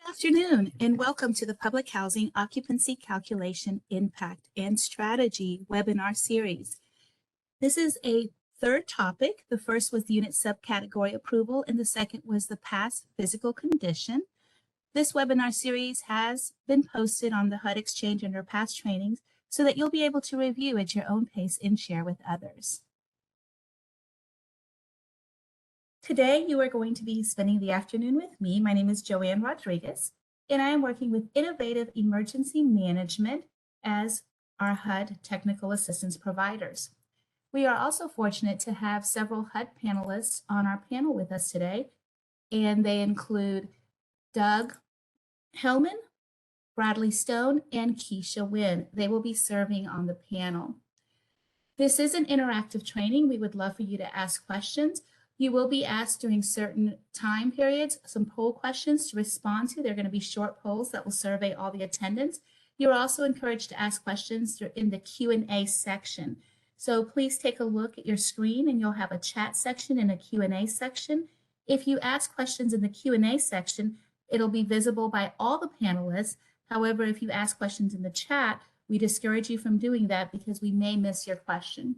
Afternoon, and welcome to the Public Housing Occupancy Calculation Impact and Strategy webinar series. This is a third topic. The first was the unit subcategory approval, and the second was the past physical condition. This webinar series has been posted on the HUD Exchange under past trainings so that you'll be able to review at your own pace and share with others. Today, you are going to be spending the afternoon with me. My name is Joanne Rodriguez, and I am working with Innovative Emergency Management as our HUD technical assistance providers. We are also fortunate to have several HUD panelists on our panel with us today, and they include Doug Hellman, Bradley Stone, and Keisha Wynn. They will be serving on the panel. This is an interactive training. We would love for you to ask questions. You will be asked during certain time periods some poll questions to respond to. They're going to be short polls that will survey all the attendants. You're also encouraged to ask questions in the Q&A section. So please take a look at your screen and you'll have a chat section and a Q&A section. If you ask questions in the Q&A section, it'll be visible by all the panelists. However, if you ask questions in the chat, we discourage you from doing that because we may miss your question.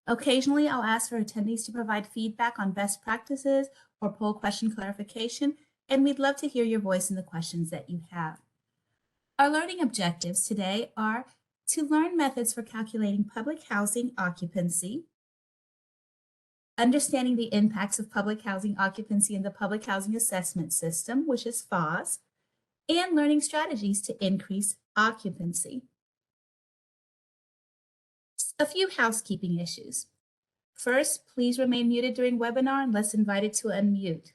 Occasionally, I'll ask for attendees to provide feedback on best practices or poll question clarification, and we'd love to hear your voice in the questions that you have. Our learning objectives today are to learn methods for calculating public housing occupancy, understanding the impacts of public housing occupancy in the public housing assessment system, which is PHA, and learning strategies to increase occupancy. A few housekeeping issues. First, please remain muted during webinar unless invited to unmute.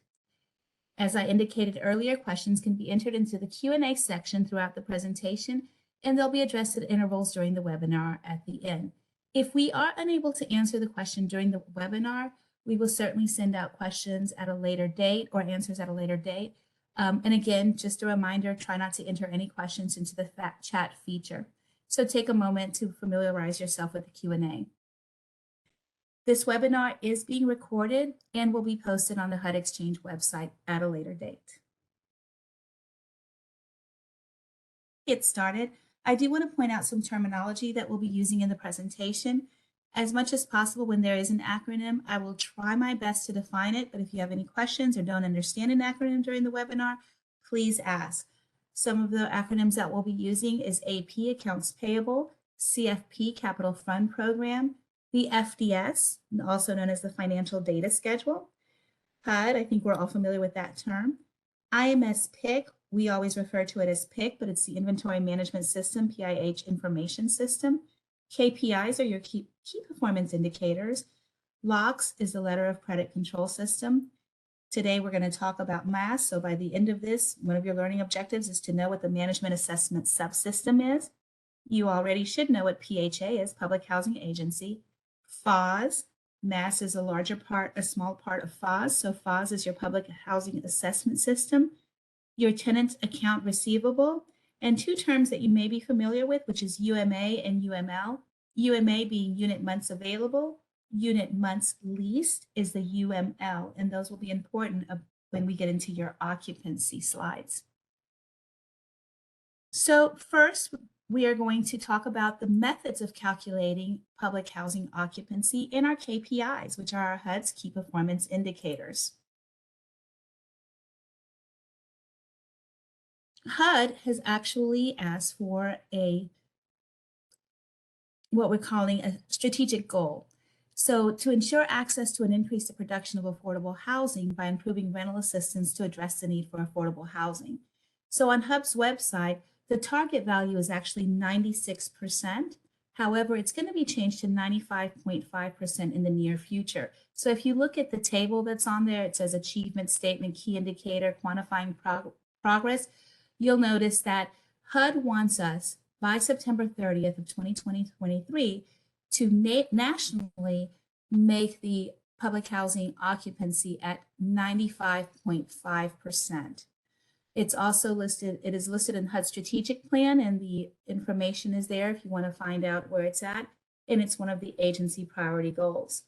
As I indicated earlier, questions can be entered into the Q&A section throughout the presentation, and they'll be addressed at intervals during the webinar at the end. If we are unable to answer the question during the webinar, we will certainly send out questions at a later date or answers at a later date. And again, just a reminder, try not to enter any questions into the chat feature. So take a moment to familiarize yourself with the Q&A. This webinar is being recorded and will be posted on the HUD Exchange website at a later date. Get started. I do want to point out some terminology that we'll be using in the presentation. As much as possible, when there is an acronym, I will try my best to define it, but if you have any questions or don't understand an acronym during the webinar, please ask. Some of the acronyms that we'll be using is AP, Accounts Payable, CFP, Capital Fund Program, the FDS, also known as the Financial Data Schedule, HUD, I think we're all familiar with that term, IMS PIC, we always refer to it as PIC, but it's the Inventory Management System, PIH Information System. KPIs are your key performance indicators. LOCS is the Letter of Credit Control System. Today, we're going to talk about MAS. So by the end of this, one of your learning objectives is to know what the Management Assessment Subsystem is. You already should know what PHA is, Public Housing Agency. FOS, MAS is a small part of FOS. So FOS is your Public Housing Assessment System. Your Tenant Account Receivable, and two terms that you may be familiar with, which is UMA and UML. UMA being unit months available. Unit months leased is the UML, and those will be important when we get into your occupancy slides. So first, we are going to talk about the methods of calculating public housing occupancy in our KPIs, which are our HUD's key performance indicators. HUD has actually asked for what we're calling a strategic goal. So to ensure access to an increase in production of affordable housing by improving rental assistance to address the need for affordable housing. So on HUD's website, the target value is actually 96%. However, it's going to be changed to 95.5% in the near future. So if you look at the table that's on there, it says achievement statement, key indicator, quantifying progress. You'll notice that HUD wants us by September 30th of 2023 to nationally make the public housing occupancy at 95.5%. It's also listed, it is listed in HUD strategic plan, and the information is there if you want to find out where it's at, and it's one of the agency priority goals.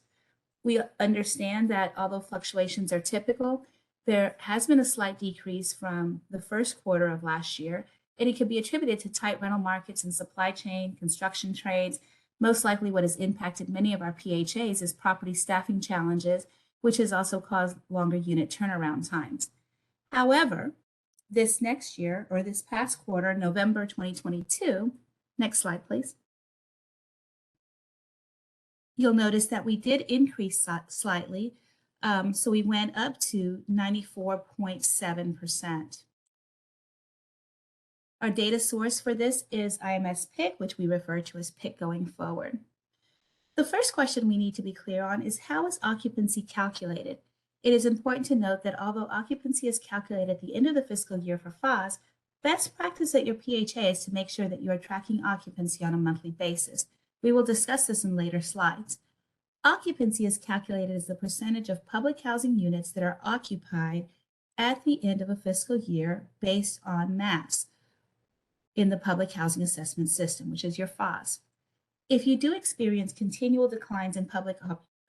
We understand that although fluctuations are typical, There has been a slight decrease from the first quarter of last year, and it could be attributed to tight rental markets and supply chain, construction trades. Most likely what has impacted many of our PHAs is property staffing challenges, which has also caused longer unit turnaround times. However, this next year, or this past quarter, November 2022, next slide, please. You'll notice that we did increase slightly. So we went up to 94.7%. Our data source for this is IMS PIC, which we refer to as PIC going forward. The first question we need to be clear on is, how is occupancy calculated? It is important to note that although occupancy is calculated at the end of the fiscal year for FAS, best practice at your PHA is to make sure that you are tracking occupancy on a monthly basis. We will discuss this in later slides. Occupancy is calculated as the percentage of public housing units that are occupied at the end of a fiscal year based on mass in the public housing assessment system, which is your FAS. If you do experience continual declines in public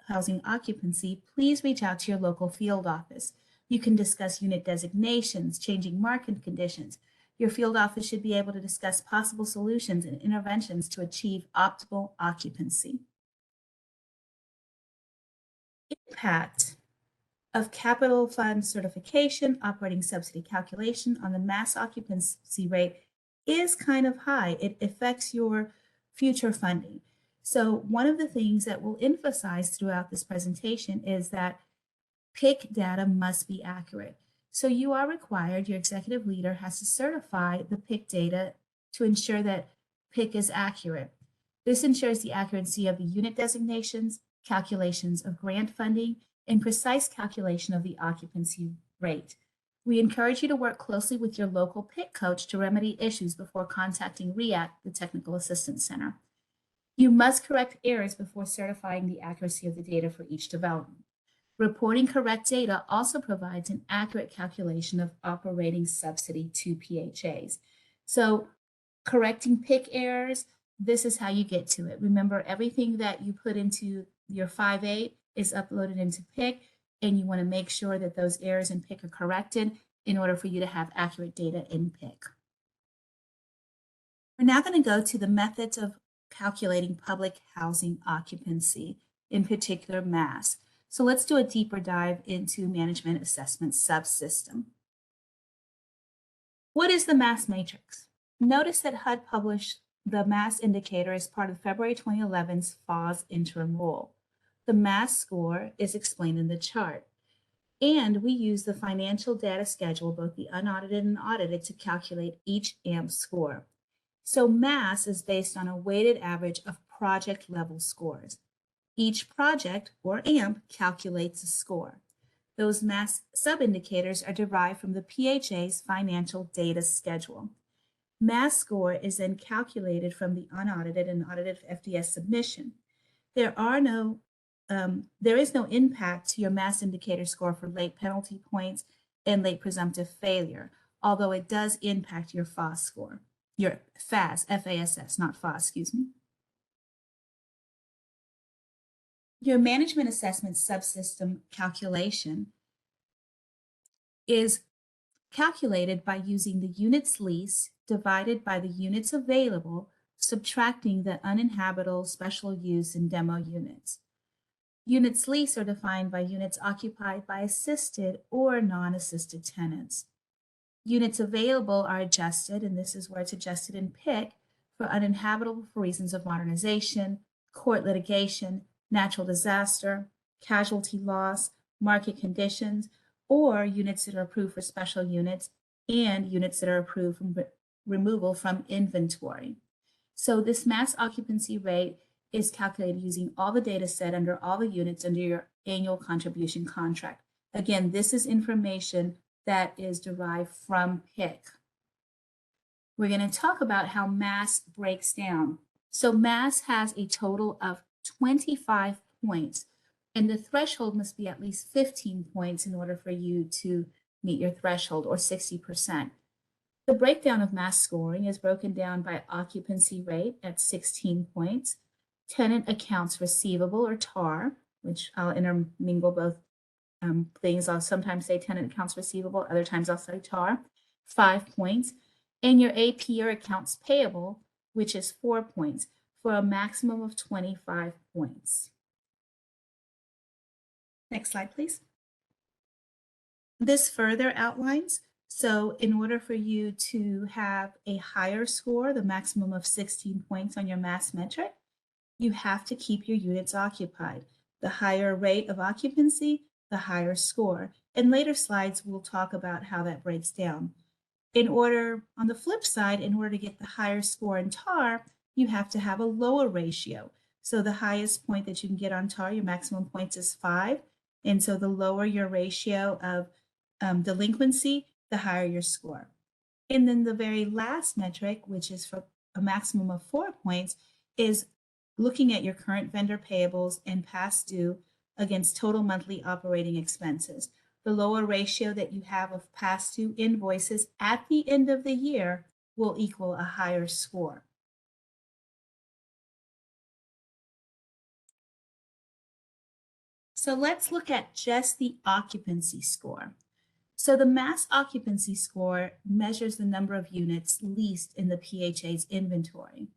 housing occupancy, please reach out to your local field office. You can discuss unit designations, changing market conditions. Your field office should be able to discuss possible solutions and interventions to achieve optimal occupancy. Impact of capital fund certification, operating subsidy calculation on the mass occupancy rate is kind of high. It affects your future funding. So one of the things that we'll emphasize throughout this presentation is that PIC data must be accurate. So you are required, your executive leader has to certify the PIC data to ensure that PIC is accurate. This ensures the accuracy of the unit designations, calculations of grant funding, and precise calculation of the occupancy rate. We encourage you to work closely with your local PIC coach to remedy issues before contacting REACT, the Technical Assistance Center. You must correct errors before certifying the accuracy of the data for each development. Reporting correct data also provides an accurate calculation of operating subsidy to PHAs. So correcting PIC errors, this is how you get to it. Remember, everything that you put into your 5.8 is uploaded into PIC, and you want to make sure that those errors in PIC are corrected in order for you to have accurate data in PIC. We're now going to go to the methods of calculating public housing occupancy, in particular mass. So let's do a deeper dive into management assessment subsystem. What is the mass matrix? Notice that HUD published the mass indicator as part of February 2011's FAS interim rule. The mass score is explained in the chart. And we use the financial data schedule, both the unaudited and audited, to calculate each AMP score. So mass is based on a weighted average of project level scores. Each project, or AMP, calculates a score. Those mass sub-indicators are derived from the PHA's financial data schedule. Mass score is then calculated from the unaudited and audited FDS submission. There is no impact to your mass indicator score for late penalty points and late presumptive failure, although it does impact your FAS score, your FAS, F-A-S-S, not FAS, excuse me. Your management assessment subsystem calculation is calculated by using the units leased divided by the units available, subtracting the uninhabitable, special use, and demo units. Units leased are defined by units occupied by assisted or non-assisted tenants. Units available are adjusted, and this is where it's adjusted in PIC, for uninhabitable for reasons of modernization, court litigation, natural disaster, casualty loss, market conditions, or units that are approved for special units and units that are approved from removal from inventory. So this mass occupancy rate is calculated using all the data set under all the units under your annual contribution contract. Again, this is information that is derived from PIC. We're going to talk about how mass breaks down. So mass has a total of 25 points, and the threshold must be at least 15 points in order for you to meet your threshold, or 60%. The breakdown of mass scoring is broken down by occupancy rate at 16 points, tenant accounts receivable, or TAR, which I'll intermingle both things. I'll sometimes say tenant accounts receivable, other times I'll say TAR, 5 points, and your AP or accounts payable, which is 4 points, for a maximum of 25 points. Next slide, please. This further outlines, so in order for you to have a higher score, the maximum of 16 points on your mass metric, you have to keep your units occupied. The higher rate of occupancy, the higher score. In later slides, we'll talk about how that breaks down. On the flip side, in order to get the higher score in TAR, you have to have a lower ratio. So the highest point that you can get on TAR, your maximum points is 5. And so the lower your ratio of delinquency, the higher your score. And then the very last metric, which is for a maximum of 4 points, is looking at your current vendor payables and past due against total monthly operating expenses. The lower ratio that you have of past due invoices at the end of the year will equal a higher score. So let's look at just the occupancy score. So the mass occupancy score measures the number of units leased in the PHA's inventory.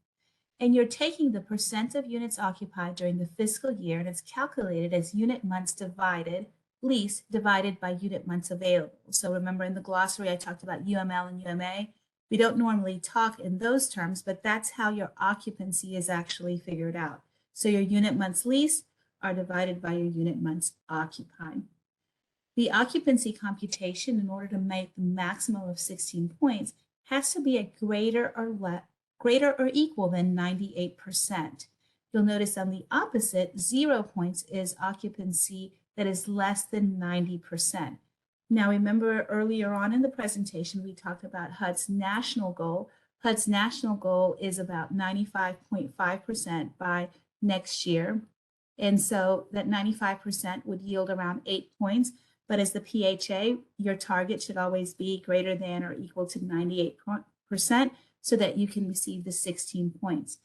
And you're taking the percent of units occupied during the fiscal year, and it's calculated as unit months lease divided by unit months available. So remember in the glossary, I talked about UML and UMA. We don't normally talk in those terms, but that's how your occupancy is actually figured out. So your unit months leased are divided by your unit months occupied. The occupancy computation, in order to make the maximum of 16 points, has to be a greater or equal than 98%. You'll notice on the opposite, 0 points is occupancy that is less than 90%. Now, remember earlier on in the presentation, we talked about HUD's national goal. HUD's national goal is about 95.5% by next year. And so that 95% would yield around 8 points. But as the PHA, your target should always be greater than or equal to 98% so that you can receive the 16 points.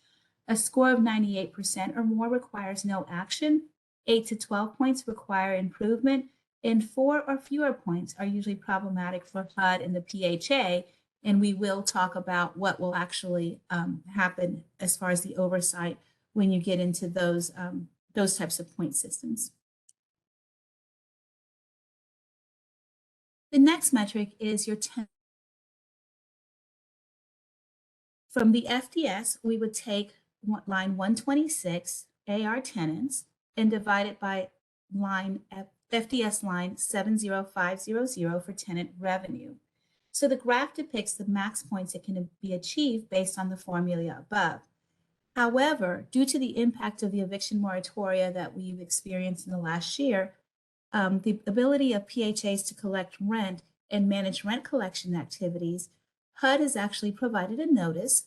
A score of 98% or more requires no action. 8 to 12 points require improvement, and 4 or fewer points are usually problematic for HUD and the PHA. And we will talk about what will actually happen as far as the oversight when you get into those types of point systems. The next metric is your tenant. From the FDS, we would take line 126, AR tenants, and divide it by FDS line 70500 for tenant revenue. So the graph depicts the max points that can be achieved based on the formula above. However, due to the impact of the eviction moratoria that we've experienced in the last year, the ability of PHAs to collect rent and manage rent collection activities, HUD has actually provided a notice,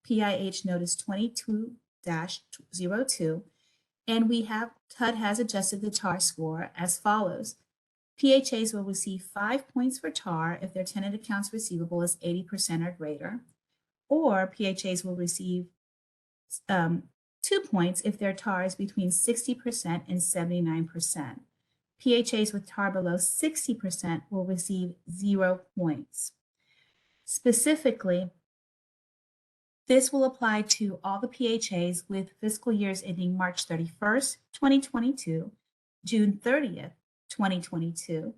PIH notice 22-02, and HUD has adjusted the TAR score as follows. PHAs will receive 5 points for TAR if their tenant accounts receivable is 80% or greater, or PHAs will receive 2 points if their TAR is between 60% and 79%. PHAs with TAR below 60% will receive 0 points. Specifically, this will apply to all the PHAs with fiscal years ending March 31st, 2022, June 30th, 2022,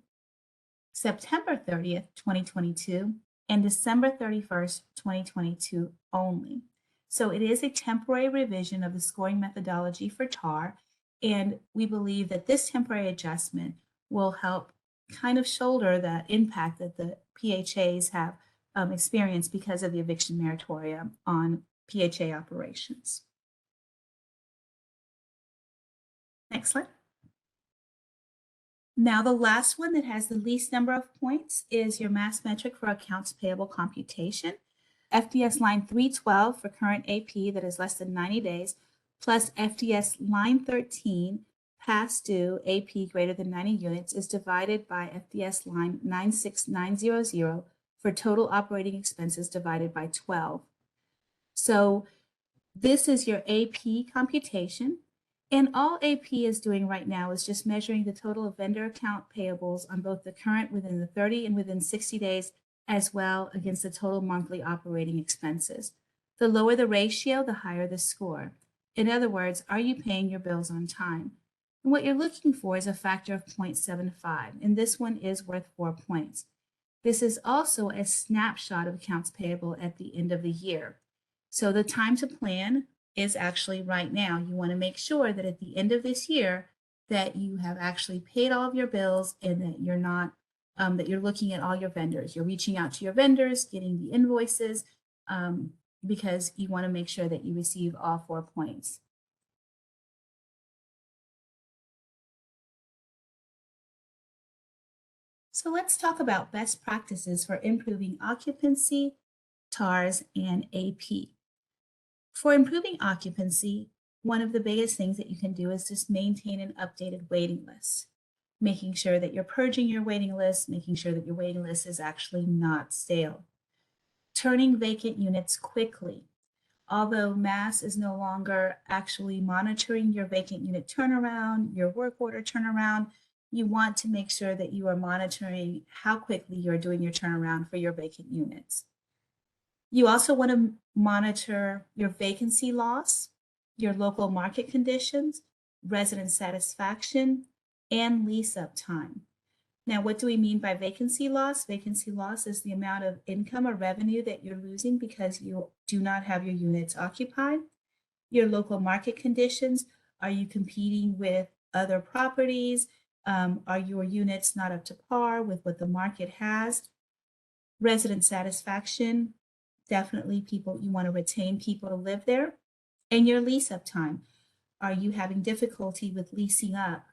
September 30th, 2022, and December 31st, 2022 only. So it is a temporary revision of the scoring methodology for TAR, and we believe that this temporary adjustment will help kind of shoulder that impact that the PHAs have experienced because of the eviction moratoria on PHA operations. Next slide. Now, the last one that has the least number of points is your mass metric for accounts payable computation. FDS line 312 for current AP that is less than 90 days, plus FDS line 13 past due AP greater than 90 units is divided by FDS line 96900 for total operating expenses divided by 12. So this is your AP computation. And all AP is doing right now is just measuring the total of vendor account payables on both the current within the 30 and within 60 days, as well against the total monthly operating expenses. The lower the ratio, the higher the score. In other words, are you paying your bills on time? And what you're looking for is a factor of 0.75, and this one is worth 4 points. This is also a snapshot of accounts payable at the end of the year. So the time to plan is actually right now. You want to make sure that at the end of this year that you have actually paid all of your bills and that you're not that you're looking at all your vendors. You're reaching out to your vendors, getting the invoices, because you want to make sure that you receive all 4 points. So let's talk about best practices for improving occupancy, TARS, and AP. For improving occupancy, one of the biggest things that you can do is just maintain an updated waiting list, making sure that you're purging your waiting list, making sure that your waiting list is actually not stale. Turning vacant units quickly. Although Mass is no longer actually monitoring your vacant unit turnaround, your work order turnaround, you want to make sure that you are monitoring how quickly you're doing your turnaround for your vacant units. You also want to monitor your vacancy loss, your local market conditions, resident satisfaction, and lease up time. Now, what do we mean by vacancy loss? Vacancy loss is the amount of income or revenue that you're losing because you do not have your units occupied. Your local market conditions, are you competing with other properties? Are your units not up to par with what the market has? Resident satisfaction, definitely people, you want to retain people to live there. And your lease up time, are you having difficulty with leasing up?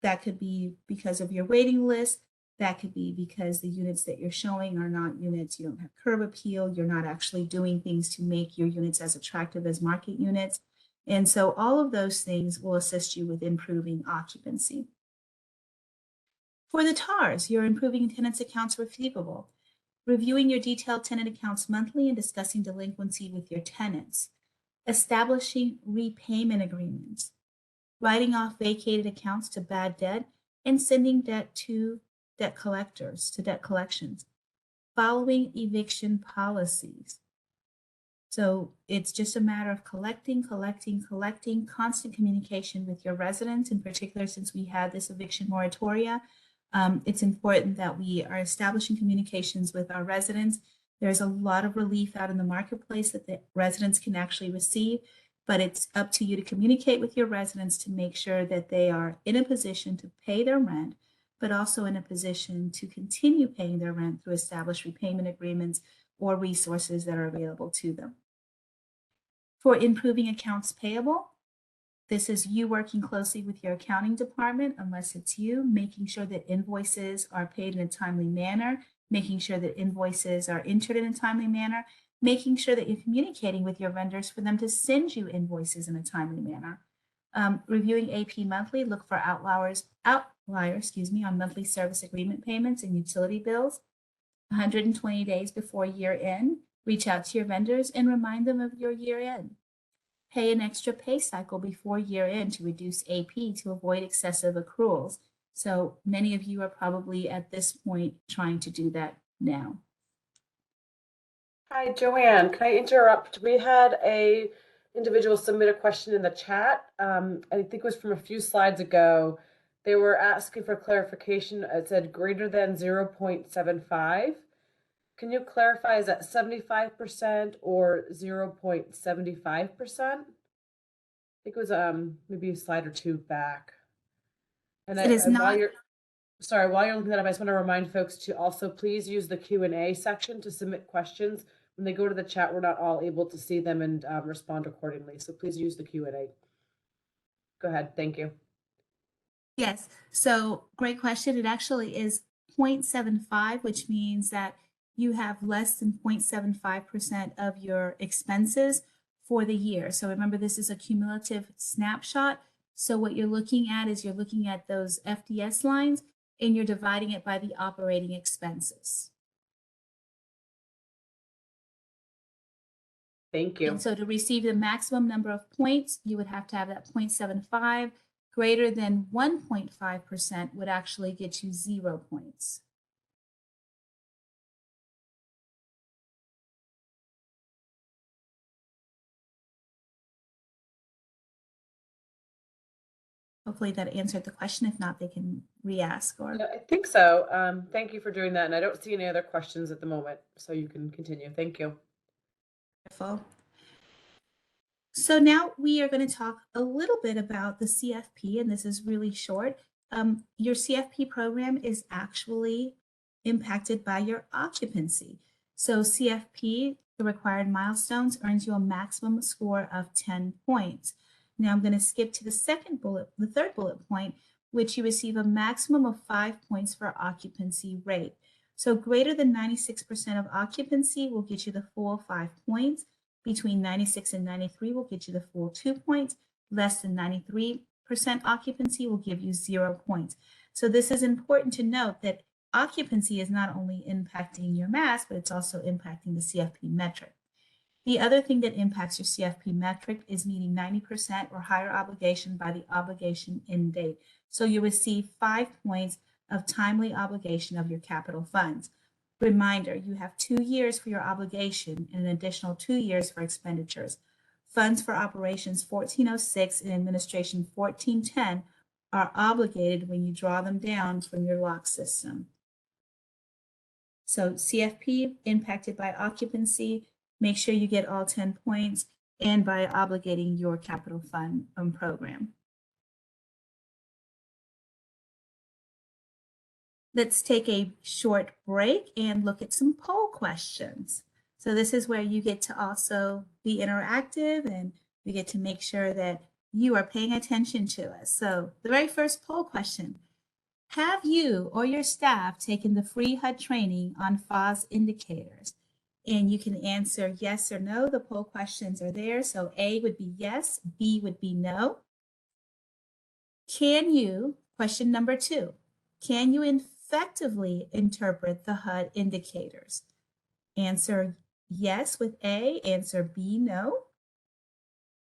That could be because of your waiting list. That could be because the units that you're showing are not units, you don't have curb appeal, you're not actually doing things to make your units as attractive as market units. And so all of those things will assist you with improving occupancy. For the TARS, you're improving tenants' accounts receivable, reviewing your detailed tenant accounts monthly and discussing delinquency with your tenants, establishing repayment agreements, writing off vacated accounts to bad debt, and sending debt to debt collectors, to debt collections, following eviction policies. So it's just a matter of collecting, constant communication with your residents, in particular, since we had this eviction moratoria. It's important that we are establishing communications with our residents. There's a lot of relief out in the marketplace that the residents can actually receive, but it's up to you to communicate with your residents to make sure that they are in a position to pay their rent, but also in a position to continue paying their rent through established repayment agreements or resources that are available to them. For improving accounts payable, this is you working closely with your accounting department, unless it's you, making sure that invoices are paid in a timely manner, making sure that invoices are entered in a timely manner, making sure that you're communicating with your vendors for them to send you invoices in a timely manner. Reviewing AP monthly, look for outliers, on monthly service agreement payments and utility bills. 120 days before year end, reach out to your vendors and remind them of your year end. Pay an extra pay cycle before year end to reduce AP to avoid excessive accruals. So many of you are probably at this point trying to do that now. Hi, Joanne. Can I interrupt? We had a individual submit a question in the chat. I think it was from a few slides ago. They were asking for clarification. It said greater than 0.75. Can you clarify, is that 75% or 0.75%? I think it was maybe a slide or two back. And It is not. while you're looking that up, I just want to remind folks to also please use the Q&A section to submit questions. When they go to the chat, we're not all able to see them and respond accordingly. So please use the Q&A. Go ahead. Thank you. Yes. So great question. It actually is 0.75, which means that you have less than 0.75% of your expenses for the year. So remember, this is a cumulative snapshot. So what you're looking at is you're looking at those FDS lines and you're dividing it by the operating expenses. Thank you. And so to receive the maximum number of points, you would have to have that 0.75. Greater than 1.5% would actually get you 0 points. Hopefully that answered the question. If not, they can re-ask. Or I think so. Thank you for doing that. And I don't see any other questions at the moment, so you can continue. Thank you. Wonderful. So now we are going to talk a little bit about the CFP, and this is really short. Your CFP program is actually impacted by your occupancy. So CFP, the required milestones, earns you a maximum score of 10 points. Now I'm going to skip to the third bullet point, which you receive a maximum of 5 points for occupancy rate. So greater than 96% of occupancy will get you the full 5 points. Between 96 and 93 will get you the full 2 points. Less than 93% occupancy will give you 0 points. So this is important to note that occupancy is not only impacting your mass, but it's also impacting the CFP metric. The other thing that impacts your CFP metric is meeting 90% or higher obligation by the obligation end date. So you receive 5 points of timely obligation of your capital funds. Reminder, you have 2 years for your obligation and an additional 2 years for expenditures. Funds for operations 1406 and administration 1410 are obligated when you draw them down from your lock system. So CFP impacted by occupancy, make sure you get all 10 points, and by obligating your capital fund program. Let's take a short break and look at some poll questions. So this is where you get to also be interactive and we get to make sure that you are paying attention to us. So the very first poll question, have you or your staff taken the free HUD training on FOS indicators? And you can answer yes or no. The poll questions are there. So A would be yes, B would be no. Can you, question number 2, can you effectively interpret the HUD indicators? Answer yes with A, answer B, no.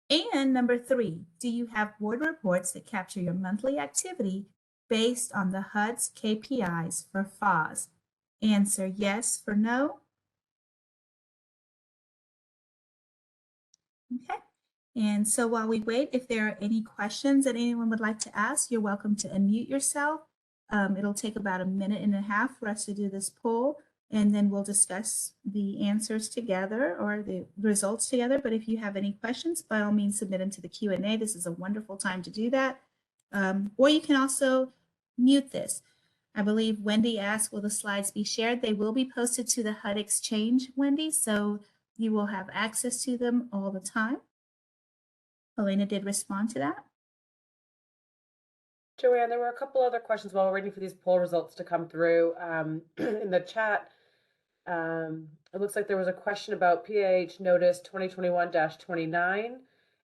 And number 3, do you have board reports that capture your monthly activity based on the HUD's KPIs for FOS? Answer yes for no. Okay. And so while we wait, if there are any questions that anyone would like to ask, you're welcome to unmute yourself. It'll take about a minute and a half for us to do this poll, and then we'll discuss the answers together or the results together. But if you have any questions, by all means, submit them to the Q&A. This is a wonderful time to do that. Or you can also mute this. I believe Wendy asked, will the slides be shared? They will be posted to the HUD Exchange, Wendy, so you will have access to them all the time. Helena did respond to that. Joanne, there were a couple other questions while we're waiting for these poll results to come through. In the chat, it looks like there was a question about PAH notice 2021-29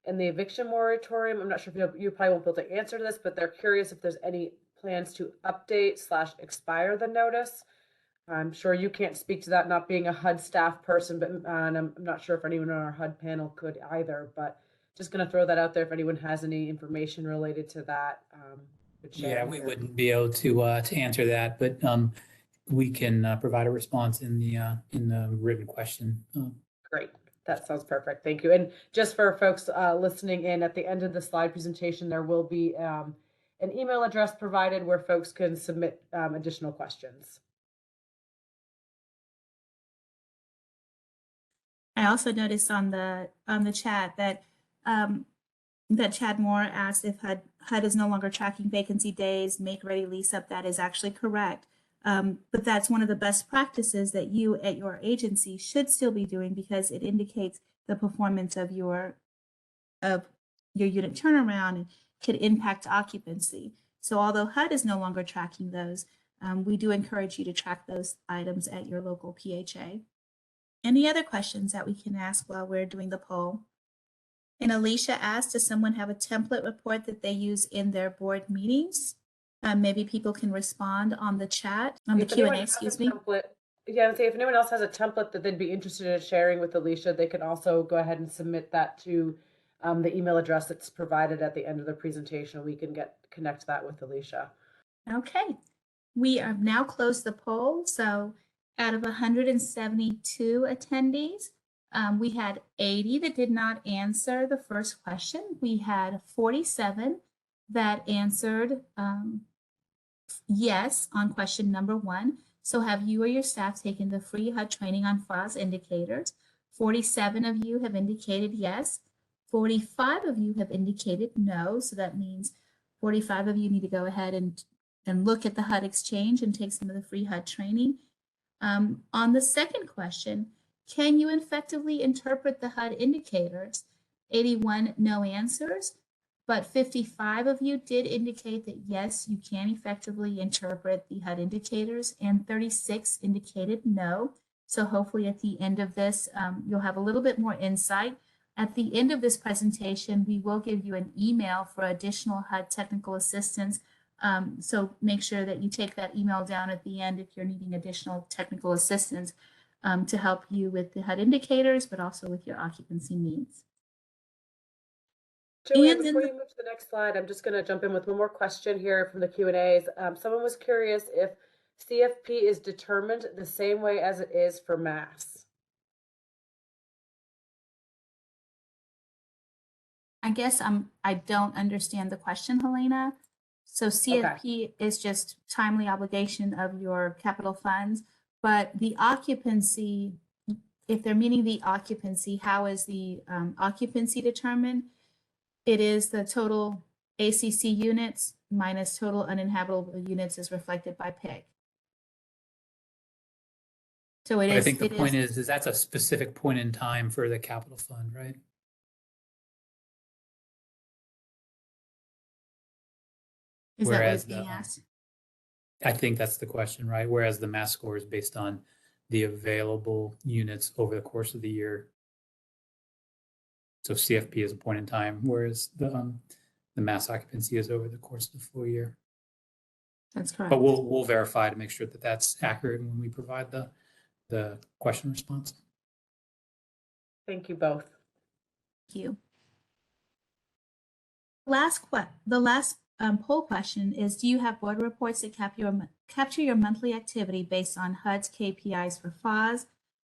and the eviction moratorium. I'm not sure if you probably won't be able to answer this, but they're curious if there's any plans to update/expire the notice. I'm sure you can't speak to that, not being a HUD staff person, but and I'm not sure if anyone on our HUD panel could either, but just going to throw that out there if anyone has any information related to that. Yeah, we wouldn't be able to answer that, but we can provide a response in the written question. Great, that sounds perfect. Thank you. And just for folks listening in, at the end of the slide presentation, there will be an email address provided where folks can submit additional questions. I also noticed on the chat that that Chad Moore asked if HUD is no longer tracking vacancy days, make ready lease up. That is actually correct. But that's one of the best practices that you at your agency should still be doing because it indicates the performance of your unit turnaround and could impact occupancy. So although HUD is no longer tracking those, we do encourage you to track those items at your local PHA. Any other questions that we can ask while we're doing the poll? And Alicia asked, does someone have a template report that they use in their board meetings? Maybe people can respond on the chat, on the Q&A, excuse me. Yeah, and say if anyone else has a template that they'd be interested in sharing with Alicia, they can also go ahead and submit that to the email address that's provided at the end of the presentation. We can connect that with Alicia. Okay, we have now closed the poll. So out of 172 attendees, we had 80 that did not answer the first question. We had 47 that answered yes on question number 1. So have you or your staff taken the free HUD training on FOS indicators? 47 of you have indicated yes. 45 of you have indicated no. So that means 45 of you need to go ahead and look at the HUD exchange and take some of the free HUD training. On the second question, can you effectively interpret the HUD indicators? 81 no answers, but 55 of you did indicate that yes, you can effectively interpret the HUD indicators, and 36 indicated no. So hopefully at the end of this, you'll have a little bit more insight. At the end of this presentation, we will give you an email for additional HUD technical assistance. So make sure that you take that email down at the end if you're needing additional technical assistance to help you with the HUD indicators, but also with your occupancy needs. Joanne, before you move to the next slide, I'm just going to jump in with one more question here from the Q&As. Someone was curious if CFP is determined the same way as it is for mass. I guess I don't understand the question, Helena. So CFP is just timely obligation of your capital funds, but the occupancy, if they're meaning the occupancy, how is the occupancy determined? It is the total ACC units minus total uninhabitable units as reflected by PHA. So it is. I think the point is that's a specific point in time for the capital fund, right? Is that what it's being asked? I think that's the question, right? Whereas the mass score is based on the available units over the course of the year. So CFP is a point in time, whereas the mass occupancy is over the course of the full year. That's correct. But we'll verify to make sure that that's accurate when we provide the question response. Thank you both. Thank you. The last poll question is, do you have board reports that capture your monthly activity based on HUD's KPIs for FOS?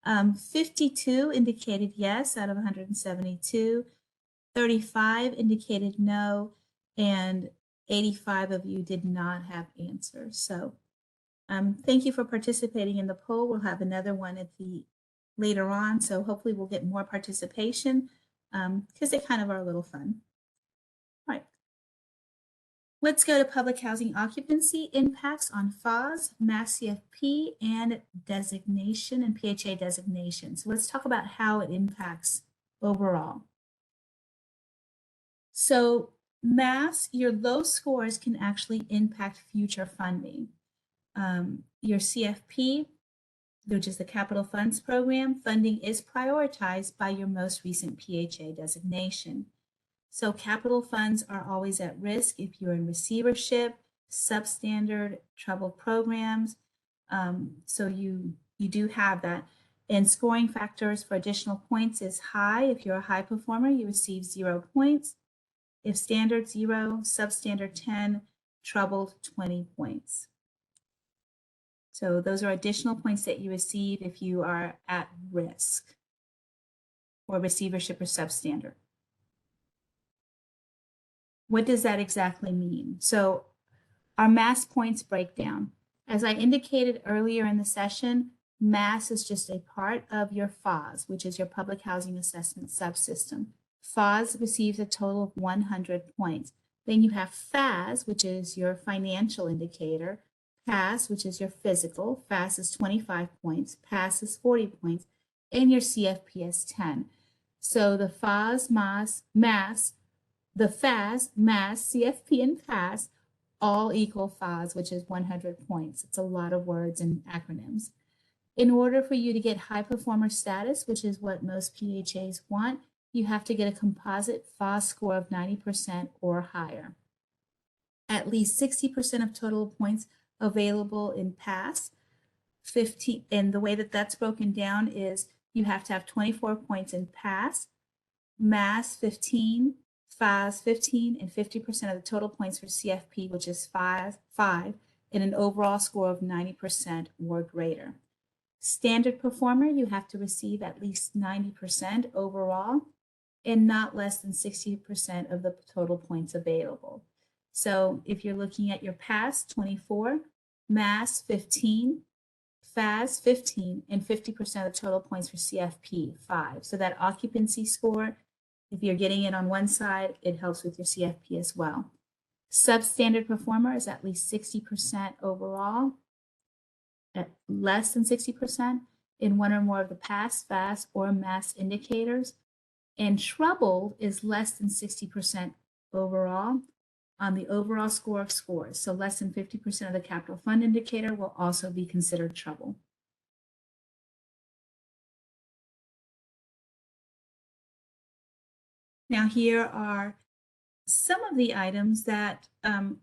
52 indicated yes out of 172, 35 indicated no, and 85 of you did not have answers. So thank you for participating in the poll. We'll have another one later on, so hopefully we'll get more participation because they kind of are a little fun. All right. Let's go to public housing occupancy impacts on FOS, Mass CFP, and designation and PHA designation. So let's talk about how it impacts overall. So Mass, your low scores can actually impact future funding. Your CFP, which is the Capital Funds Program, funding is prioritized by your most recent PHA designation. So capital funds are always at risk if you're in receivership, substandard, troubled programs. So you do have that. And scoring factors for additional points is high. If you're a high performer, you receive 0 points. If standard 0, substandard 10, troubled 20 points. So those are additional points that you receive if you are at risk or receivership or substandard. What does that exactly mean? So our mass points breakdown. As I indicated earlier in the session, mass is just a part of your FOS, which is your public housing assessment subsystem. FOS receives a total of 100 points. Then you have FAS, which is your financial indicator, PAS, which is your physical. FAS is 25 points, PAS is 40 points, and your CFP is 10. So the FOS, mass, the FAS, mass, CFP, and PAS all equal FOS, which is 100 points. It's a lot of words and acronyms. In order for you to get high performer status, which is what most PHAs want, you have to get a composite FOS score of 90% or higher. At least 60% of total points available in PAS, 15, and the way that that's broken down is you have to have 24 points in pass, mass 15, FAS 15, and 50% of the total points for CFP, which is 5, and an overall score of 90% or greater. Standard performer, you have to receive at least 90% overall and not less than 60% of the total points available. So if you're looking at your pass, 24, mass 15, FAS 15, and 50% of the total points for CFP 5. So that occupancy score, if you're getting it on one side, it helps with your CFP as well. Substandard performer is at least 60% overall, at less than 60% in one or more of the pass, FAS, or mass indicators. And trouble is less than 60% overall on the overall score of scores. So less than 50% of the capital fund indicator will also be considered trouble. Now here are some of the items that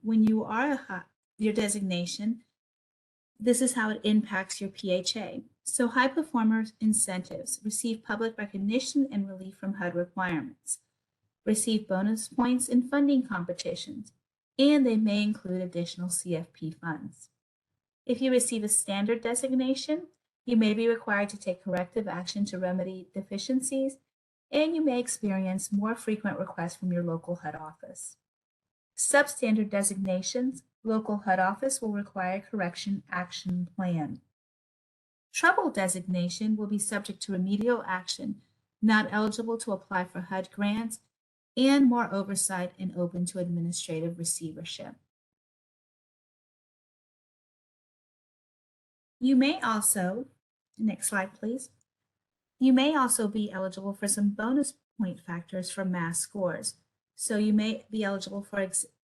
when you are your designation, this is how it impacts your PHA. So high performers incentives receive public recognition and relief from HUD requirements, receive bonus points in funding competitions, and they may include additional CFP funds. If you receive a standard designation, you may be required to take corrective action to remedy deficiencies, and you may experience more frequent requests from your local HUD office. Substandard designations, local HUD office will require a correction action plan. Trouble designation will be subject to remedial action, not eligible to apply for HUD grants, and more oversight and open to administrative receivership. You may also, next slide please, you may also be eligible for some bonus point factors for mass scores. So you may be eligible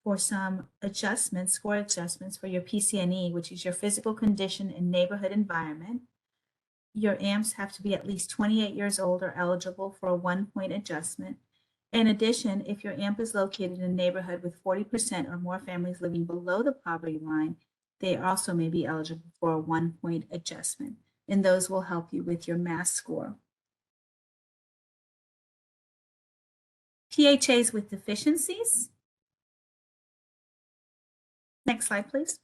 for some adjustments, score adjustments for your PCNE, which is your physical condition and neighborhood environment. Your AMPs have to be at least 28 years old or eligible for a 1-point adjustment. In addition, if your AMP is located in a neighborhood with 40% or more families living below the poverty line, they also may be eligible for a 1-point adjustment, and those will help you with your mass score. PHAs with deficiencies. Next slide, please.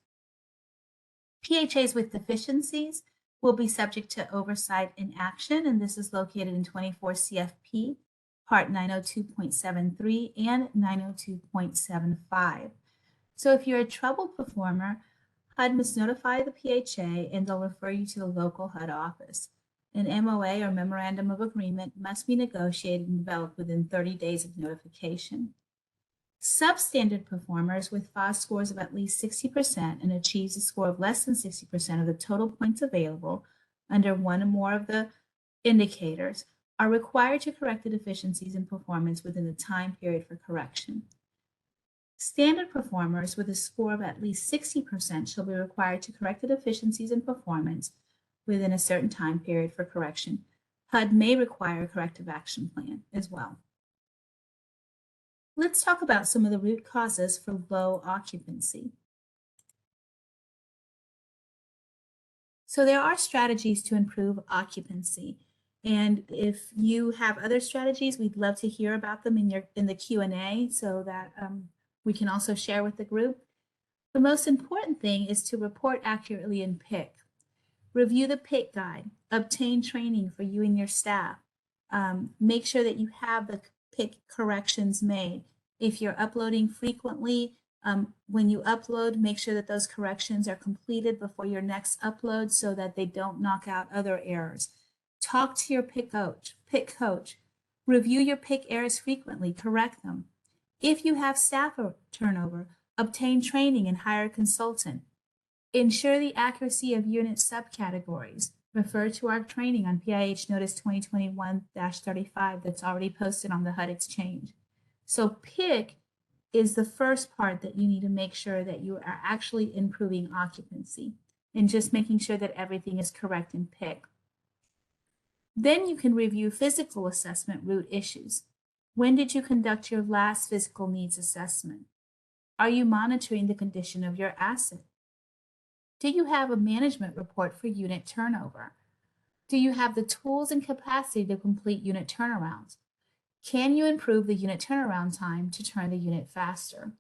PHAs with deficiencies will be subject to oversight and action, and this is located in 24 CFP, Part 902.73 and 902.75. So if you're a troubled performer, HUD must notify the PHA and they'll refer you to the local HUD office. An MOA or Memorandum of Agreement must be negotiated and developed within 30 days of notification. Substandard performers with FAS scores of at least 60% and achieves a score of less than 60% of the total points available under one or more of the indicators are required to correct the deficiencies in performance within the time period for correction. Standard performers with a score of at least 60% shall be required to correct the deficiencies in performance within a certain time period for correction. HUD may require a corrective action plan as well. Let's talk about some of the root causes for low occupancy. So there are strategies to improve occupancy. And if you have other strategies, we'd love to hear about them in the Q&A so that we can also share with the group. The most important thing is to report accurately in PIC. Review the PIC guide, obtain training for you and your staff. Make sure that you have the PIC corrections made. If you're uploading frequently, when you upload, make sure that those corrections are completed before your next upload so that they don't knock out other errors. Talk to your PIC coach. Review your PIC errors frequently, correct them. If you have staff turnover, obtain training and hire a consultant. Ensure the accuracy of unit subcategories. Refer to our training on PIH Notice 2021-35 that's already posted on the HUD Exchange. So PIC is the first part that you need to make sure that you are actually improving occupancy and just making sure that everything is correct in PIC. Then you can review physical assessment root issues. When did you conduct your last physical needs assessment? Are you monitoring the condition of your asset? Do you have a management report for unit turnover? Do you have the tools and capacity to complete unit turnarounds? Can you improve the unit turnaround time to turn the unit faster?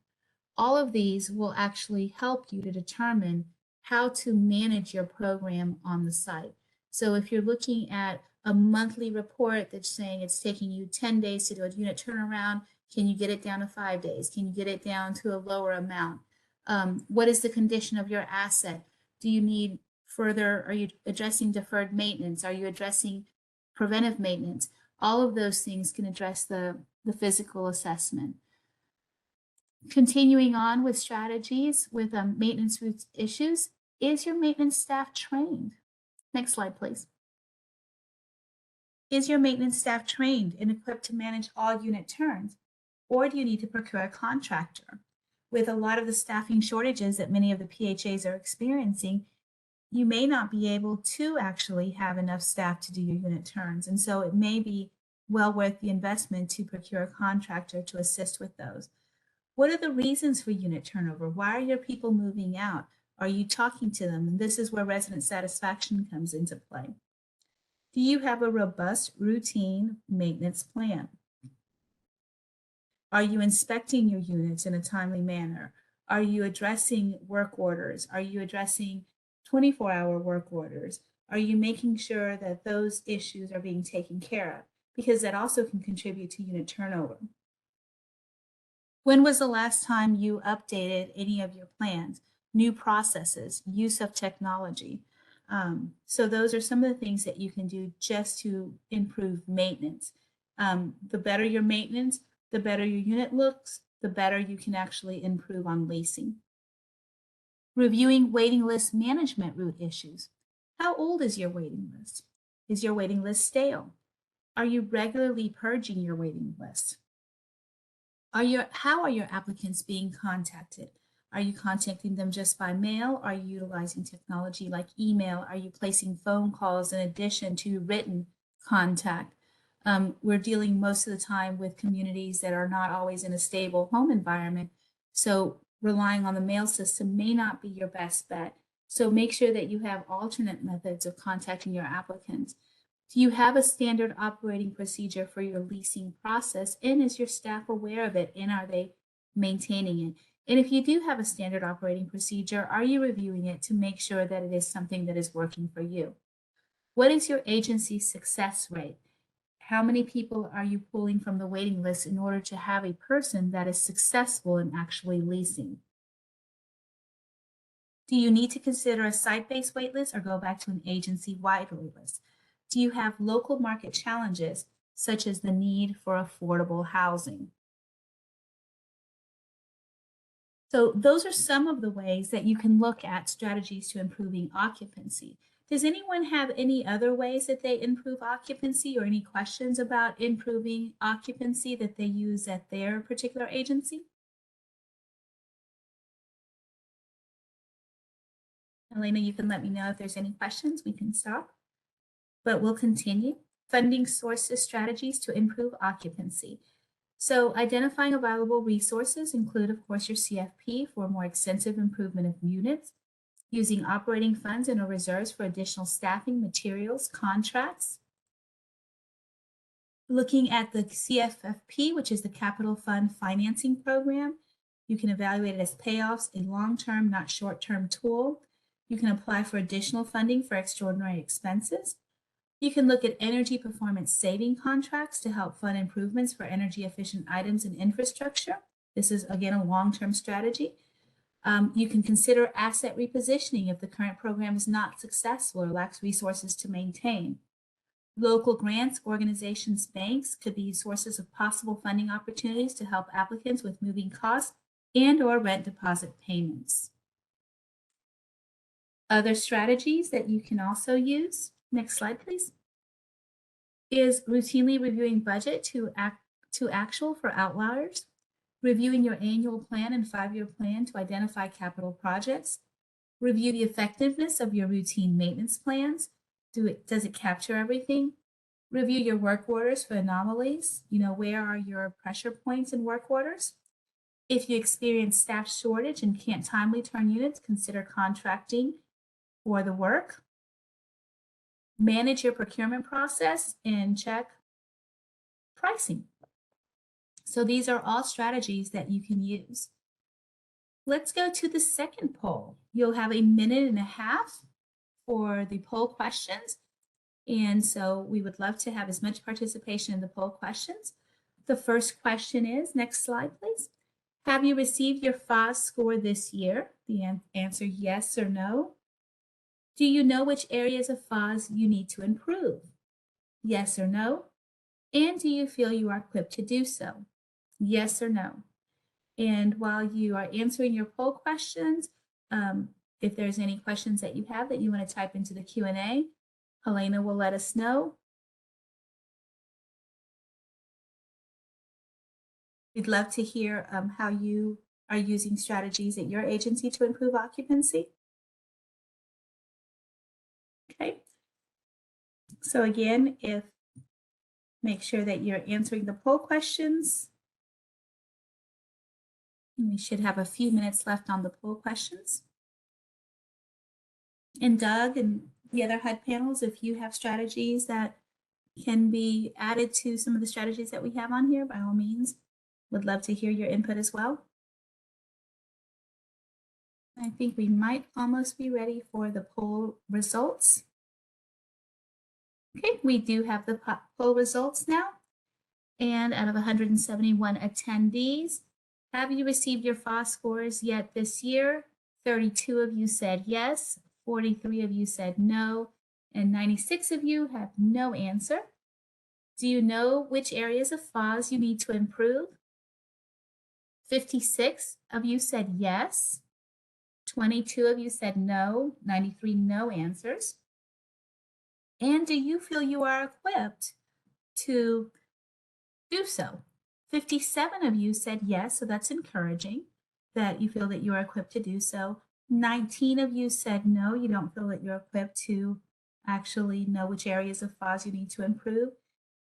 All of these will actually help you to determine how to manage your program on the site. So if you're looking at a monthly report that's saying it's taking you 10 days to do a unit turnaround, can you get it down to 5 days? Can you get it down to a lower amount? What is the condition of your asset? Do you need further, are you addressing deferred maintenance? Are you addressing preventive maintenance? All of those things can address the physical assessment. Continuing on with strategies with maintenance root issues, is your maintenance staff trained? Next slide, please. Is your maintenance staff trained and equipped to manage all unit turns? Or do you need to procure a contractor? With a lot of the staffing shortages that many of the PHAs are experiencing, you may not be able to actually have enough staff to do your unit turns. And so it may be well worth the investment to procure a contractor to assist with those. What are the reasons for unit turnover? Why are your people moving out? Are you talking to them? And this is where resident satisfaction comes into play. Do you have a robust routine maintenance plan? Are you inspecting your units in a timely manner? Are you addressing work orders? Are you addressing 24-hour work orders? Are you making sure that those issues are being taken care of? Because that also can contribute to unit turnover. When was the last time you updated any of your plans, new processes, use of technology? So those are some of the things that you can do just to improve maintenance. The better your maintenance, the better your unit looks, the better you can actually improve on leasing. Reviewing waiting list management root issues. How old is your waiting list? Is your waiting list stale? Are you regularly purging your waiting list? How are your applicants being contacted? Are you contacting them just by mail? Are you utilizing technology like email? Are you placing phone calls in addition to written contact? We're dealing most of the time with communities that are not always in a stable home environment. So relying on the mail system may not be your best bet. So make sure that you have alternate methods of contacting your applicants. Do you have a standard operating procedure for your leasing process? And is your staff aware of it? And are they maintaining it? And if you do have a standard operating procedure, are you reviewing it to make sure that it is something that is working for you? What is your agency success rate? How many people are you pulling from the waiting list in order to have a person that is successful in actually leasing? Do you need to consider a site-based waitlist or go back to an agency-wide waitlist? Do you have local market challenges, such as the need for affordable housing? So those are some of the ways that you can look at strategies to improving occupancy. Does anyone have any other ways that they improve occupancy or any questions about improving occupancy that they use at their particular agency? Elena, you can let me know if there's any questions. We can stop, but we'll continue. Funding sources strategies to improve occupancy. So identifying available resources include, of course, your CFP for more extensive improvement of units, using operating funds and or reserves for additional staffing, materials, contracts. Looking at the CFFP, which is the Capital Fund Financing Program, you can evaluate it as payoffs, a long-term, not short-term tool. You can apply for additional funding for extraordinary expenses. You can look at energy performance saving contracts to help fund improvements for energy efficient items and infrastructure. This is, again, a long-term strategy. You can consider asset repositioning if the current program is not successful or lacks resources to maintain. Local grants, organizations, banks could be sources of possible funding opportunities to help applicants with moving costs and or rent deposit payments. Other strategies that you can also use, next slide please, is routinely reviewing budget to actual for outliers, reviewing your annual plan and 5-year plan to identify capital projects, review the effectiveness of your routine maintenance plans. Does it capture everything? Review your work orders for anomalies. Where are your pressure points in work orders? If you experience staff shortage and can't timely turn units, consider contracting for the work, manage your procurement process, and check pricing. So these are all strategies that you can use. Let's go to the second poll. You'll have a minute and a half for the poll questions. And so we would love to have as much participation in the poll questions. The first question is, next slide, please. Have you received your FOS score this year? The answer, yes or no. Do you know which areas of FOS you need to improve? Yes or no. And do you feel you are equipped to do so? Yes or no. And while you are answering your poll questions, if there's any questions that you have that you want to type into the Q&A, Helena will let us know. We'd love to hear how you are using strategies at your agency to improve occupancy. Okay. So again, make sure that you're answering the poll questions. And we should have a few minutes left on the poll questions. And Doug and the other HUD panels, if you have strategies that can be added to some of the strategies that we have on here, by all means, would love to hear your input as well. I think we might almost be ready for the poll results. Okay, we do have the poll results now. And out of 171 attendees, have you received your FOS scores yet this year? 32 of you said yes, 43 of you said no, and 96 of you have no answer. Do you know which areas of FOS you need to improve? 56 of you said yes, 22 of you said no, 93 no answers. And do you feel you are equipped to do so? 57 of you said yes, so that's encouraging that you feel that you are equipped to do so. 19 of you said no, you don't feel that you're equipped to actually know which areas of FOS you need to improve.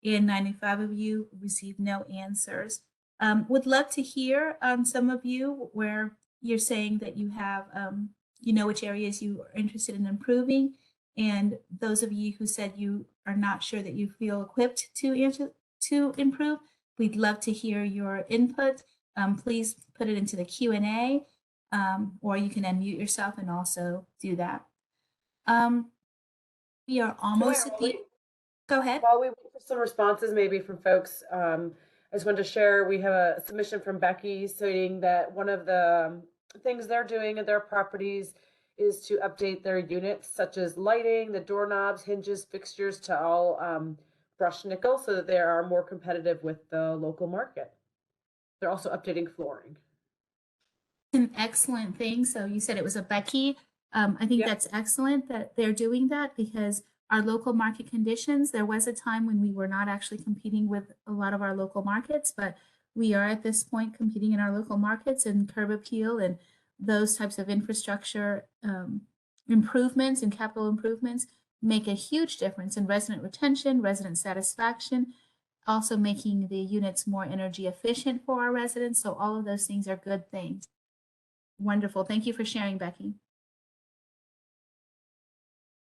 And 95 of you received no answers. Would love to hear some of you where you're saying that you have, you know which areas you are interested in improving. And those of you who said you are not sure that you feel equipped to improve, we'd love to hear your input. Please put it into the Q&A, or you can unmute yourself and also do that. We are almost at the, go ahead. While we wait for some responses maybe from folks, I just wanted to share, we have a submission from Becky stating that one of the things they're doing at their properties is to update their units, such as lighting, the doorknobs, hinges, fixtures to all brushed nickel so that they are more competitive with the local market. They're also updating flooring. An excellent thing. So you said it was a Becky. I think that's excellent that they're doing that, because our local market conditions, there was a time when we were not actually competing with a lot of our local markets, but we are at this point competing in our local markets, and curb appeal and those types of infrastructure improvements and capital improvements make a huge difference in resident retention, resident satisfaction, also making the units more energy efficient for our residents. So all of those things are good things. Wonderful. Thank you for sharing, Becky.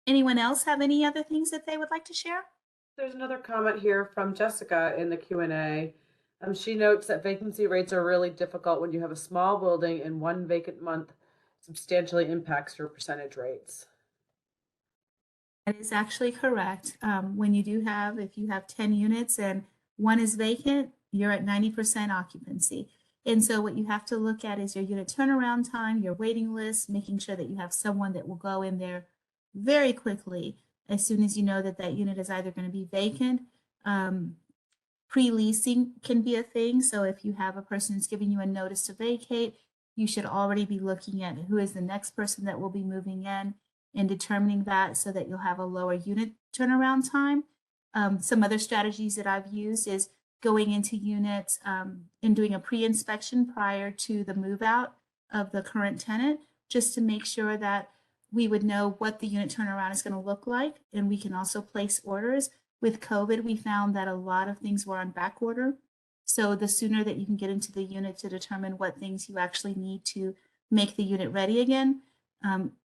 Anyone else have any other things that they would like to share? There's another comment here from Jessica in the Q&A. She notes that vacancy rates are really difficult when you have a small building and one vacant month substantially impacts your percentage rates. That is actually correct. When you do have, if you have 10 units and one is vacant, you're at 90% occupancy. And so what you have to look at is your unit turnaround time, your waiting list, making sure that you have someone that will go in there very quickly as soon as you know that that unit is either going to be vacant. Pre-leasing can be a thing. So if you have a person who's giving you a notice to vacate, you should already be looking at who is the next person that will be moving in and determining that, so that you'll have a lower unit turnaround time. Some other strategies that I've used is going into units and doing a pre-inspection prior to the move out of the current tenant, just to make sure that we would know what the unit turnaround is going to look like. And we can also place orders. With COVID, we found that a lot of things were on back order. So the sooner that you can get into the unit to determine what things you actually need to make the unit ready again,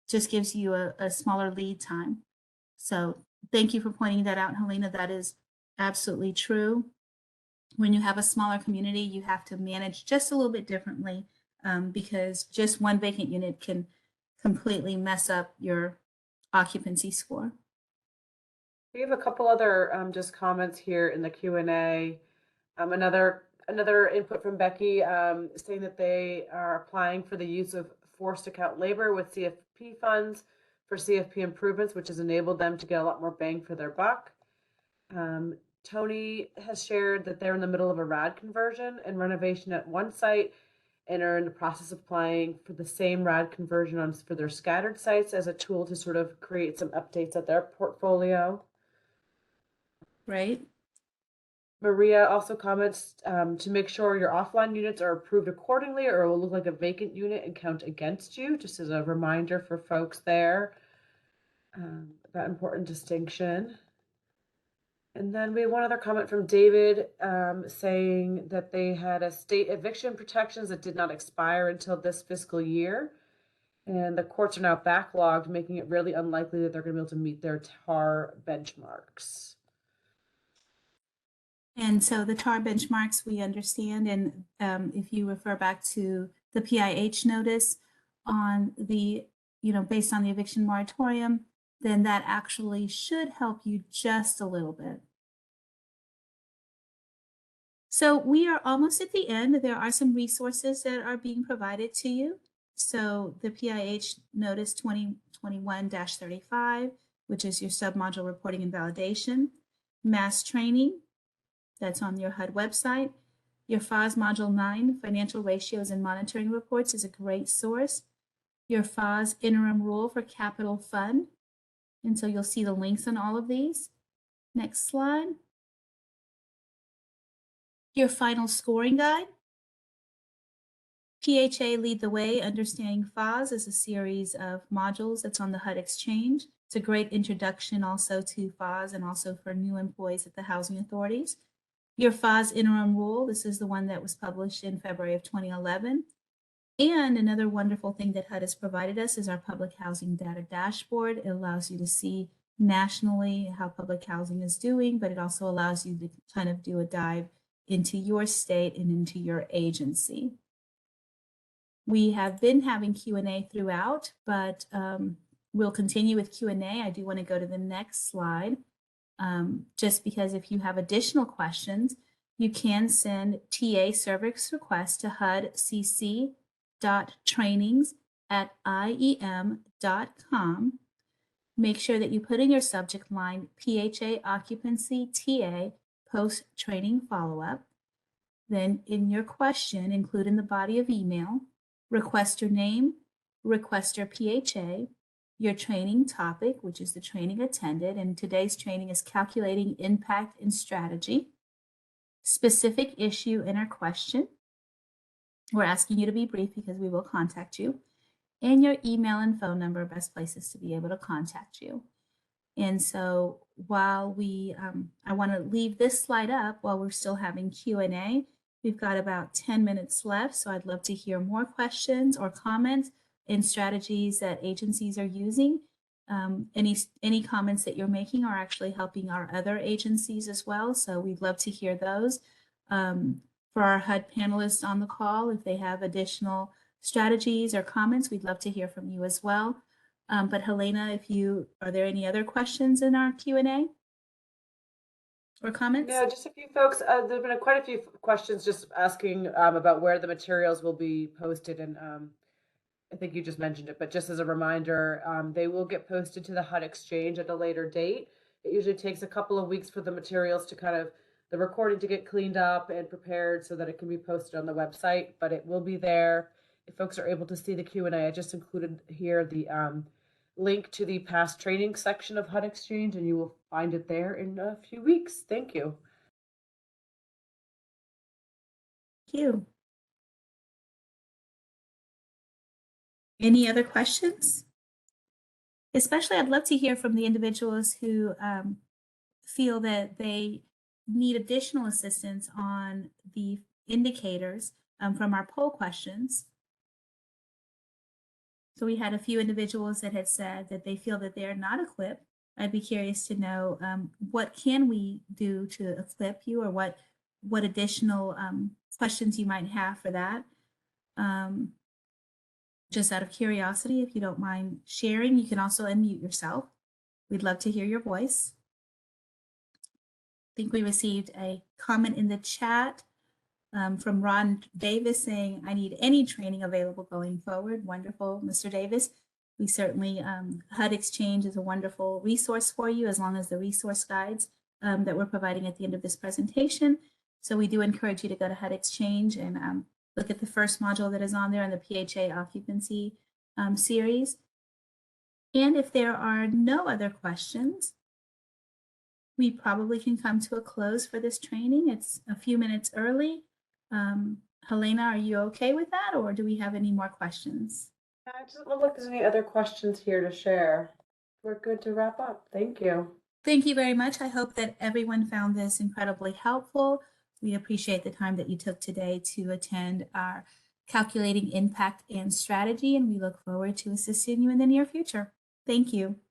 just gives you a smaller lead time. So thank you for pointing that out, Helena. That is absolutely true. When you have a smaller community, you have to manage just a little bit differently because just one vacant unit can completely mess up your occupancy score. We have a couple other just comments here in the Q&A. Another input from Becky saying that they are applying for the use of forced account labor with CFP funds for CFP improvements, which has enabled them to get a lot more bang for their buck. Tony has shared that they're in the middle of a RAD conversion and renovation at one site and are in the process of applying for the same RAD conversion for their scattered sites as a tool to sort of create some updates at their portfolio. Right. Maria also comments to make sure your offline units are approved accordingly or it will look like a vacant unit and count against you, just as a reminder for folks there. That important distinction. And then we have one other comment from David saying that they had a state eviction protections that did not expire until this fiscal year. And the courts are now backlogged, making it really unlikely that they're going to be able to meet their TAR benchmarks. And so the TAR benchmarks we understand, and if you refer back to the PIH notice on the, based on the eviction moratorium, then that actually should help you just a little bit. So we are almost at the end. There are some resources that are being provided to you. So the PIH notice 2021-35, which is your submodule reporting and validation, mass training, that's on your HUD website. Your FOS Module 9, Financial Ratios and Monitoring Reports, is a great source. Your FOS Interim Rule for Capital Fund. And so you'll see the links on all of these. Next slide. Your final scoring guide. PHA Lead the Way, Understanding FOS is a series of modules that's on the HUD Exchange. It's a great introduction also to FOS and also for new employees at the housing authorities. Your FOS Interim Rule, this is the one that was published in February of 2011. And another wonderful thing that HUD has provided us is our public housing data dashboard. It allows you to see nationally how public housing is doing, but it also allows you to kind of do a dive into your state and into your agency. We have been having Q&A throughout, but we'll continue with Q&A. I do want to go to the next slide. Just because if you have additional questions, you can send TA service requests to hudcc.trainings@iem.com. Make sure that you put in your subject line PHA Occupancy TA post-training follow-up. Then in your question, include in the body of email, request your name, request your PHA, your training topic, which is the training attended, and today's training is calculating impact and strategy, specific issue in our question. We're asking you to be brief because we will contact you, and your email and phone number, best places to be able to contact you. And so while I want to leave this slide up while we're still having Q&A. We've got about 10 minutes left, so I'd love to hear more questions or comments and strategies that agencies are using. Any comments that you're making are actually helping our other agencies as well, so we'd love to hear those. For our HUD panelists on the call, if they have additional strategies or comments, we'd love to hear from you as well. But Helena, are there any other questions in our Q&A or comments? Yeah, just a few folks. There've been quite a few questions just asking about where the materials will be posted, and I think you just mentioned it, but just as a reminder, they will get posted to the HUD Exchange at a later date. It usually takes a couple of weeks for the materials to the recording to get cleaned up and prepared so that it can be posted on the website, but it will be there. If folks are able to see the Q&A, I just included here the link to the past training section of HUD Exchange, and you will find it there in a few weeks. Thank you. Thank you. Any other questions? Especially, I'd love to hear from the individuals who feel that they need additional assistance on the indicators from our poll questions. So we had a few individuals that had said that they feel that they're not equipped. I'd be curious to know what can we do to equip you, or what additional questions you might have for that. Just out of curiosity, if you don't mind sharing, you can also unmute yourself. We'd love to hear your voice. I think we received a comment in the chat from Ron Davis saying, I need any training available going forward. Wonderful, Mr. Davis. We certainly, HUD Exchange is a wonderful resource for you, as long as the resource guides that we're providing at the end of this presentation. So we do encourage you to go to HUD Exchange and look at the first module that is on there in the PHA occupancy series. And if there are no other questions, we probably can come to a close for this training. It's a few minutes early. Helena, are you okay with that, or do we have any more questions? I just don't look like there's any other questions here to share. We're good to wrap up. Thank you. Thank you very much. I hope that everyone found this incredibly helpful. We appreciate the time that you took today to attend our Calculating Impact and Strategy, and we look forward to assisting you in the near future. Thank you.